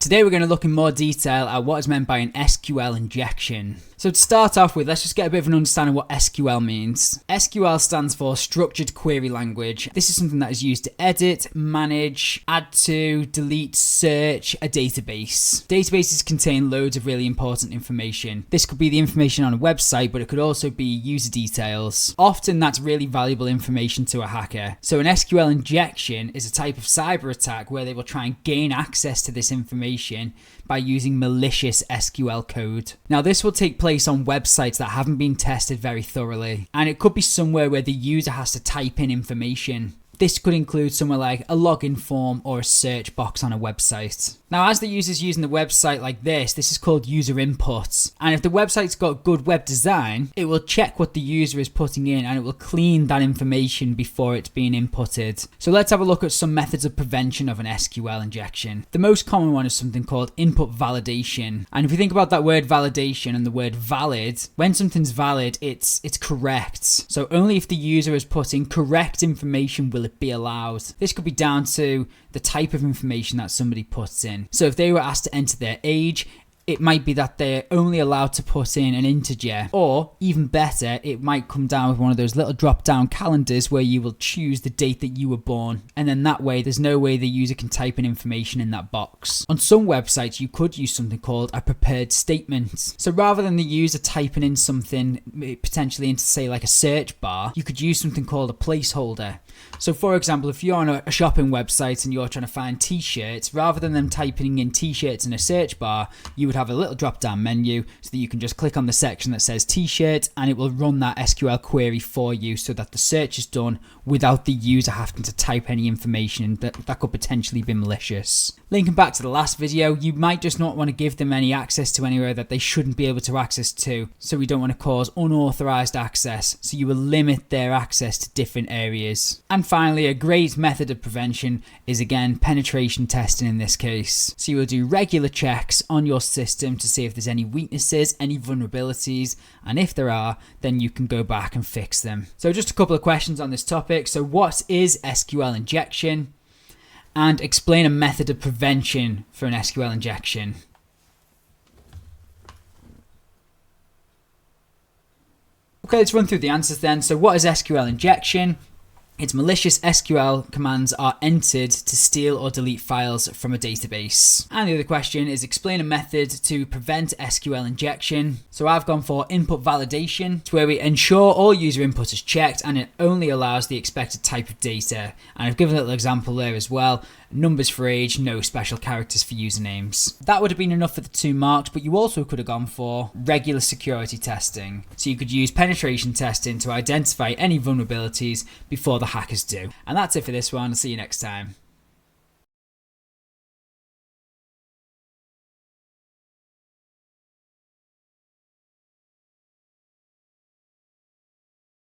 Today we're going to look in more detail at what is meant by an SQL injection. So to start off with, let's just get a bit of an understanding of what SQL means. SQL stands for Structured Query Language. This is something that is used to edit, manage, add to, delete, search a database. Databases contain loads of really important information. This could be the information on a website, but it could also be user details. Often that's really valuable information to a hacker. So an SQL injection is a type of cyber attack where they will try and gain access to this information by using malicious SQL code. Now this will take place on websites that haven't been tested very thoroughly, and it could be somewhere where the user has to type in information. This could include somewhere like a login form or a search box on a website. Now, as the user's using the website like this is called user input. And if the website's got good web design, it will check what the user is putting in and it will clean that information before it's being inputted. So let's have a look at some methods of prevention of an SQL injection. The most common one is something called input validation. And if you think about that word validation and the word valid, when something's valid, it's correct. So only if the user is putting correct information will it be allowed. This could be down to the type of information that somebody puts in. So if they were asked to enter their age, it might be that they're only allowed to put in an integer, or even better, it might come down with one of those little drop-down calendars where you will choose the date that you were born, and then that way there's no way the user can type in information in that box. On some websites you could use something called a prepared statement. So rather than the user typing in something potentially into say like a search bar, you could use something called a placeholder. So for example, if you're on a shopping website and you're trying to find t-shirts, rather than them typing in t-shirts in a search bar, you would have a little drop down menu so that you can just click on the section that says t-shirt and it will run that SQL query for you so that the search is done without the user having to type any information that could potentially be malicious. Linking back to the last video, you might just not want to give them any access to anywhere that they shouldn't be able to access to. So we don't want to cause unauthorized access. So you will limit their access to different areas. And finally, a great method of prevention is again penetration testing in this case. So you will do regular checks on your system to see if there's any weaknesses, any vulnerabilities, and if there are, then you can go back and fix them. So just a couple of questions on this topic. So what is SQL injection? And explain a method of prevention for an SQL injection. Okay, let's run through the answers then. So what is SQL injection? It's malicious SQL commands are entered to steal or delete files from a database. And the other question is explain a method to prevent SQL injection. So I've gone for input validation. It's where we ensure all user input is checked and it only allows the expected type of data. And I've given a little example there as well. Numbers for age, no special characters for usernames. That would have been enough for the 2 marks, but you also could have gone for regular security testing. So you could use penetration testing to identify any vulnerabilities before the hackers do. And that's it for this one. I'll see you next time.